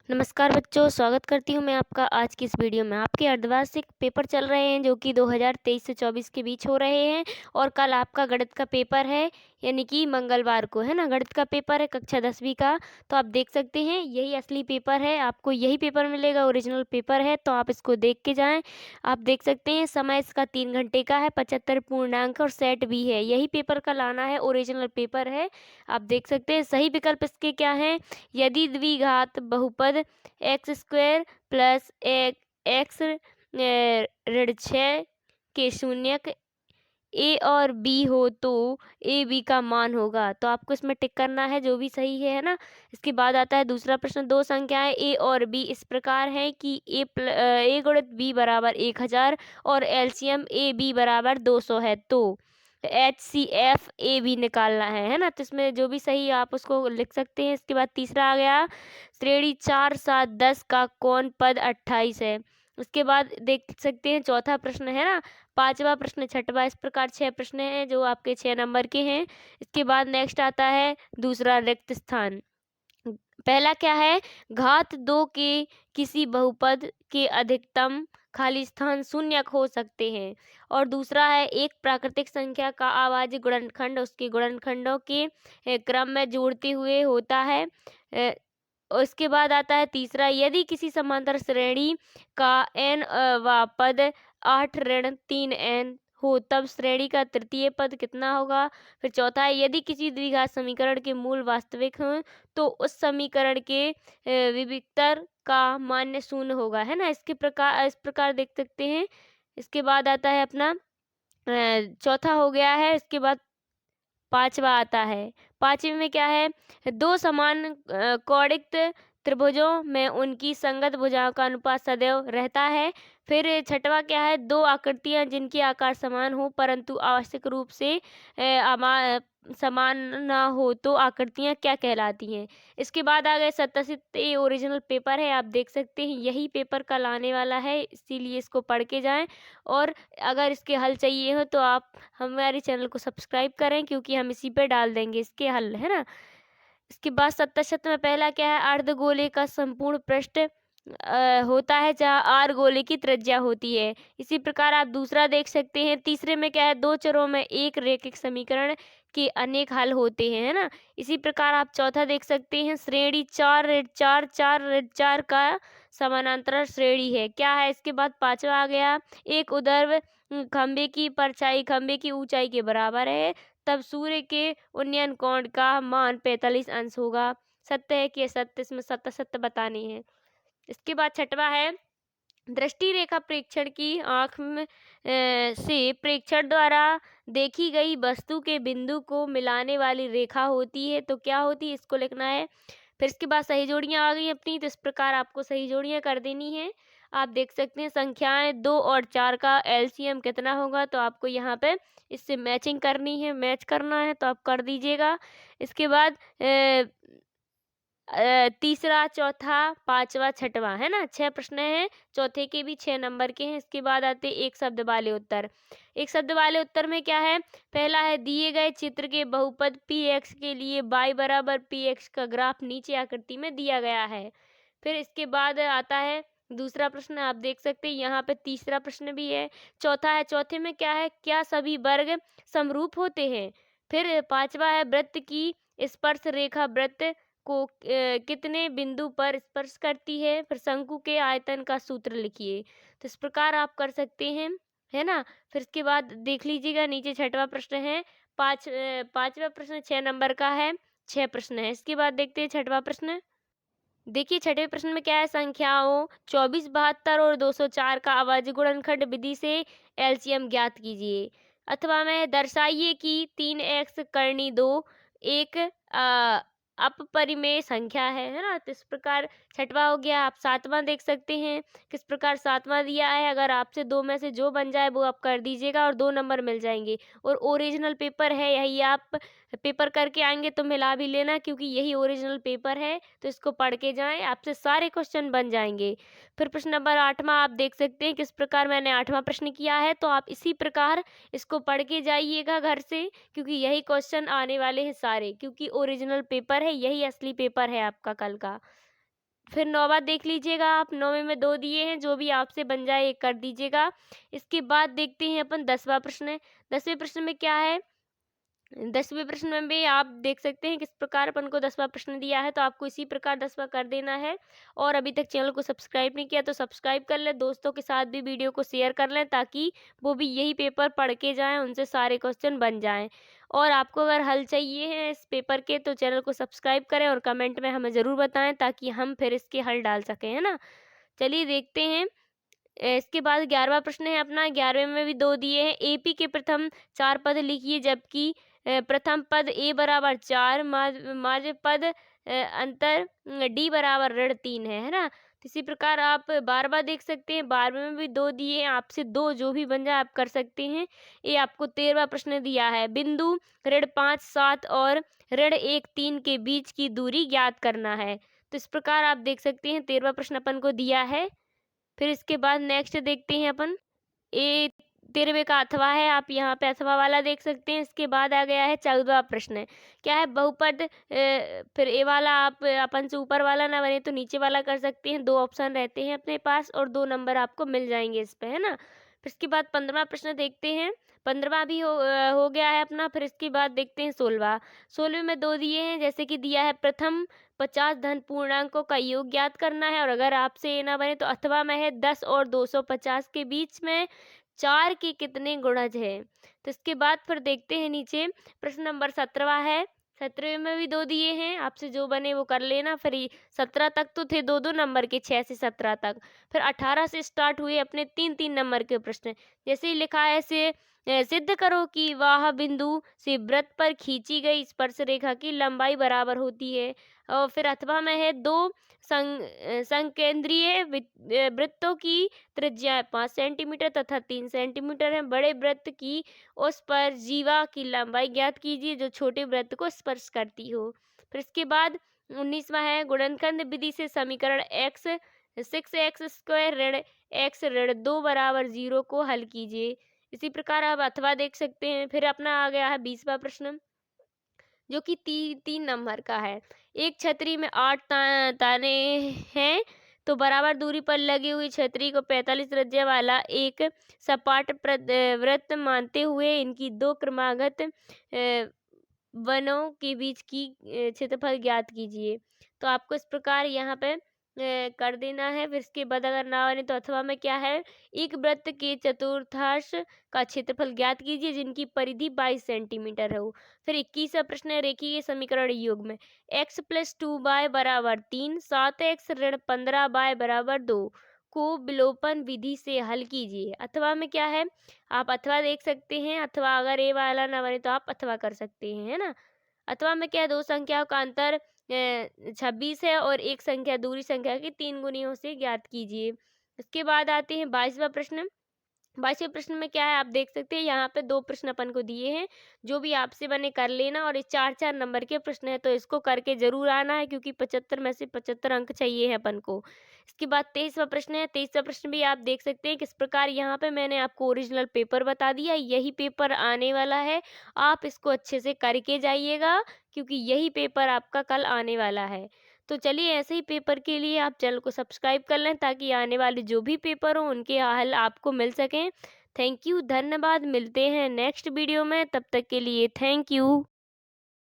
नमस्कार बच्चों, स्वागत करती हूँ मैं आपका आज की इस वीडियो में। आपके अर्धवार्षिक पेपर चल रहे हैं जो कि 2023 से 24 के बीच हो रहे हैं और कल आपका गणित का पेपर है, यानी कि मंगलवार को, है ना। गणित का पेपर है कक्षा 10वीं का। तो आप देख सकते हैं यही असली पेपर है, आपको यही पेपर मिलेगा, ओरिजिनल पेपर है। तो आप इसको देख के जाएँ। आप देख सकते हैं समय इसका 3 घंटे का है, 75 पूर्णांक और सेट भी है। यही पेपर कल आना है, ओरिजिनल पेपर है। आप देख सकते हैं सही विकल्प इसके क्या हैं। यदि द्विघात बहुपद एक्स स्क्वायर प्लस एक एक्स ऋण 6 के शून्यक ए और बी हो तो ए बी का मान होगा। तो आपको इसमें टिक करना है जो भी सही है ना। इसके बाद आता है दूसरा प्रश्न। दो संख्याएं ए और बी इस प्रकार हैं कि ए गुणित बी बराबर 1000 और एलसीएम ए बी बराबर 200 है। तो HCF ए बी निकालना है ना। तो इसमें जो भी सही है आप उसको लिख सकते हैं। इसके बाद तीसरा आ गया, श्रेणी 4 7 10 का कौन पद 28 है। उसके बाद देख सकते हैं चौथा प्रश्न है ना, पांचवा प्रश्न, छठवा, इस प्रकार 6 प्रश्न हैं जो आपके 6 नंबर के हैं। इसके बाद नेक्स्ट आता है दूसरा रिक्त स्थान। पहला क्या है, घात 2 के किसी बहुपद के अधिकतम खाली स्थान शून्यक हो सकते हैं। और दूसरा है एक प्राकृतिक संख्या का अभाज्य गुणनखंड उसके गुणनखंडों के क्रम में जोड़ते हुए होता है। और इसके बाद आता है तीसरा, यदि किसी समांतर श्रेणी का n वा पद 8 ऋण 3n हो तब श्रेणी का तृतीय पद कितना होगा। फिर चौथा है, यदि किसी द्विघात समीकरण के मूल वास्तविक हों तो उस समीकरण के विविक्तर का मान्य शून्य होगा, है ना। इस प्रकार देख सकते हैं। इसके बाद आता है अपना चौथा हो गया है। इसके बाद पांचवा आता है। पांचवे में क्या है, दो समान कौणिक त्रिभुजों में उनकी संगत भुजाओं का अनुपात सदैव रहता है। फिर छठवा क्या है, दो आकृतियां जिनके आकार समान हो परंतु आवश्यक रूप से समान ना हो तो आकृतियां क्या कहलाती हैं। इसके बाद आ गए सत्तासित, ये ओरिजिनल पेपर है, आप देख सकते हैं यही पेपर कल आने वाला है, इसीलिए इसको पढ़ के जाएं। और अगर इसके हल चाहिए हो तो आप हमारे चैनल को सब्सक्राइब करें, क्योंकि हम इसी पे डाल देंगे इसके हल, है ना। इसके बाद 77 में पहला क्या है, अर्धगोले का संपूर्ण पृष्ठ होता है जहाँ आर गोले की त्रिज्या होती है। इसी प्रकार आप दूसरा देख सकते हैं। तीसरे में क्या है, दो चरों में एक रैखिक समीकरण के अनेक हल होते हैं, है ना। इसी प्रकार आप चौथा देख सकते हैं, श्रेणी 4 ऋण 4 4 ऋण 4 का समानांतर श्रेणी है, क्या है। इसके बाद पांचवा आ गया, एक उर्ध्व खंभे की परछाई खंभे की ऊंचाई के बराबर है तब सूर्य के उन्नयन कोण का मान 45 अंश होगा। सत्य है कि असत्य, इसमें सत्य सत्य बताने हैं। इसके बाद छठवा है, दृष्टि रेखा प्रेक्षण की आँख में से प्रेक्षण द्वारा देखी गई वस्तु के बिंदु को मिलाने वाली रेखा होती है। तो क्या होती है, इसको लिखना है। फिर इसके बाद सही जोड़ियाँ आ गई अपनी, तो इस प्रकार आपको सही जोड़ियाँ कर देनी है। आप देख सकते हैं संख्याएं 2 और 4 का एलसीएम कितना होगा, तो आपको यहाँ पे इससे मैचिंग करनी है, मैच करना है, तो आप कर दीजिएगा। इसके बाद तीसरा, चौथा, पांचवा, छठवा, है ना, 6 प्रश्न हैं। चौथे के भी 6 नंबर के हैं। इसके बाद आते एक शब्द वाले उत्तर। एक शब्द वाले उत्तर में क्या है, पहला है, दिए गए चित्र के बहुपद पी एक्स के लिए y बराबर पी एक्स का ग्राफ नीचे आकृति में दिया गया है। फिर इसके बाद आता है दूसरा प्रश्न, आप देख सकते हैं यहाँ पे तीसरा प्रश्न भी है। चौथा है, चौथे में क्या है, क्या सभी वर्ग समरूप होते हैं। फिर पांचवा है, वृत्त की स्पर्श रेखा वृत्त को कितने बिंदु पर स्पर्श करती है। फिर शंकु के आयतन का सूत्र लिखिए। तो इस प्रकार आप कर सकते हैं, है ना। फिर इसके बाद देख लीजिएगा नीचे छठवा प्रश्न है, पांचवा प्रश्न 6 नंबर का है, 6 प्रश्न है। इसके बाद देखते हैं छठवा प्रश्न। देखिए छठे प्रश्न में क्या है, संख्याओं 24 72 और 204 का अभाज्य गुणनखंड विधि से एलसीएम ज्ञात कीजिए। अथवा में दर्शाइए कि 3x करनी 2 एक अपरिमेय संख्या है ना। तो इस प्रकार छठवा हो गया। आप सातवां देख सकते हैं किस प्रकार सातवां दिया है, अगर आपसे दो में से जो बन जाए वो आप कर दीजिएगा और 2 नंबर मिल जाएंगे। और ओरिजिनल पेपर है यही, आप पेपर करके आएंगे तो मिला भी लेना, क्योंकि यही ओरिजिनल पेपर है। तो इसको पढ़ के जाएं, आपसे सारे क्वेश्चन बन जाएंगे। फिर प्रश्न नंबर 8वां आप देख सकते हैं किस प्रकार मैंने 8वां प्रश्न किया है। तो आप इसी प्रकार इसको पढ़ के जाइएगा घर से, क्योंकि यही क्वेश्चन आने वाले हैं सारे, क्योंकि ओरिजिनल पेपर है, यही असली पेपर है आपका कल का। फिर 9वां देख लीजिएगा आप, 9वें में 2 दिए हैं, जो भी आपसे बन जाए एक कर दीजिएगा। इसके बाद देखते हैं अपन 10वां प्रश्न। 10वें प्रश्न में क्या है? 10वें प्रश्न में भी आप देख सकते हैं किस प्रकार अपन को 10वां प्रश्न दिया है, तो आपको इसी प्रकार 10वां कर देना है। और अभी तक चैनल को सब्सक्राइब नहीं किया तो सब्सक्राइब कर लें, दोस्तों के साथ भी वीडियो को शेयर कर लें ताकि वो भी यही पेपर पढ़ के जाएँ, उनसे सारे क्वेश्चन बन जाएँ। और आपको अगर हल चाहिए है इस पेपर के तो चैनल को सब्सक्राइब करें और कमेंट में हमें ज़रूर बताएँ ताकि हम फिर इसके हल डाल सकें, है ना? चलिए देखते हैं। इसके बाद 11वां प्रश्न है अपना। 11वें में भी 2 दिए हैं। एपी के प्रथम 4 पद लिखिए, जबकि प्रथम पद ए बराबर 4, माध्य पद अंतर डी बराबर ऋण 3 है ना? तो इसी प्रकार आप 12वां देख सकते हैं। 12वें में भी 2 दिए हैं, आपसे 2 जो भी बन जाए आप कर सकते हैं। ये आपको 13वां प्रश्न दिया है। बिंदु ऋण 5, 7 और ऋण 1, 3 के बीच की दूरी ज्ञात करना है। तो इस प्रकार आप देख सकते हैं 13वां प्रश्न अपन को दिया है। फिर इसके बाद नेक्स्ट देखते हैं अपन। ए 13वें का अथवा है, आप यहाँ पे अथवा वाला देख सकते हैं। इसके बाद आ गया है 14वां प्रश्न। क्या है? बहुपद फिर ए वाला आप अपन से ऊपर वाला ना बने तो नीचे वाला कर सकते हैं। 2 ऑप्शन रहते हैं अपने पास और 2 नंबर आपको मिल जाएंगे इस पे, है ना? फिर इसके बाद 15वां प्रश्न देखते हैं। 15वां भी हो गया है अपना। फिर इसके बाद देखते हैं 16वां। 16वें में 2 दिए हैं, जैसे कि दिया है प्रथम 50 धन पूर्णांकों का योग ज्ञात करना है। और अगर आपसे ये ना बने तो अथवा में है 10 और 250 के बीच में 4 के कितने गुणज है। तो इसके बाद फिर देखते हैं नीचे प्रश्न नंबर 17वां है। 17वें में भी 2 दिए हैं, आपसे जो बने वो कर लेना। फिर 17 तक तो थे 2-2 नंबर के, 6 से 17 तक। फिर 18 से स्टार्ट हुए अपने 3-3 नंबर के प्रश्न। जैसे ही लिखा है से सिद्ध करो कि वह बिंदु से वृत्त पर खींची गई स्पर्श रेखा की लंबाई बराबर होती है। और फिर अथवा में है 2 संकेंद्रीय वृत्तों की त्रिज्या 5 सेंटीमीटर तथा 3 सेंटीमीटर है। बड़े वृत्त की उस पर जीवा की लंबाई ज्ञात कीजिए जो छोटे वृत्त को स्पर्श करती हो। फिर इसके बाद 19वां है गुणनखंड विधि से समीकरण x 6x² ऋण x ऋण 2 बराबर 0 को हल कीजिए। इसी प्रकार आप अथवा देख सकते हैं। फिर अपना आ गया है 20वां प्रश्न, जो कि 3 नंबर का है। एक छतरी में 8 ताने हैं, तो बराबर दूरी पर लगी हुई छतरी को 45 त्रिज्या वाला एक सपाट वृत्त मानते हुए इनकी 2 क्रमागत वनों के बीच की क्षेत्रफल ज्ञात कीजिए। तो आपको इस प्रकार यहाँ पे कर देना है। फिर इसके बाद अगर ना बने तो अथवा में क्या है? एक वृत्त के चतुर्थांश का क्षेत्रफल ज्ञात कीजिए जिनकी परिधि 22 सेंटीमीटर हो। फिर 21वां प्रश्न है रेखीय समीकरण योग में x + 2y बराबर 3, 7x ऋण 15y बराबर 2 को विलोपन विधि से हल कीजिए। अथवा में क्या है? आप अथवा देख सकते हैं। अथवा अगर ए वाला ना बने तो आप अथवा कर सकते हैं, है ना? अथवा में क्या है? 2 संख्याओं का अंतर 26 है और एक संख्या दूसरी संख्या की 3 गुणियों से ज्ञात कीजिए। इसके बाद आते हैं 22वां प्रश्न। 22वें प्रश्न में क्या है? आप देख सकते हैं यहाँ पे 2 प्रश्न अपन को दिए हैं, जो भी आपसे बने कर लेना। और ये 4-4 नंबर के प्रश्न है, तो इसको करके जरूर आना है क्योंकि 75 में से 75 अंक चाहिए है अपन को। इसके बाद 23वां प्रश्न है। 23वां प्रश्न भी आप देख सकते हैं किस प्रकार यहाँ पे मैंने आपको ओरिजिनल पेपर बता दिया, यही पेपर आने वाला है। आप इसको अच्छे से करके जाइएगा क्योंकि यही पेपर आपका कल आने वाला है। तो चलिए ऐसे ही पेपर के लिए आप चैनल को सब्सक्राइब कर लें ताकि आने वाले जो भी पेपर हो उनके हल आपको मिल सकें। थैंक यू, धन्यवाद। मिलते हैं नेक्स्ट वीडियो में, तब तक के लिए थैंक यू।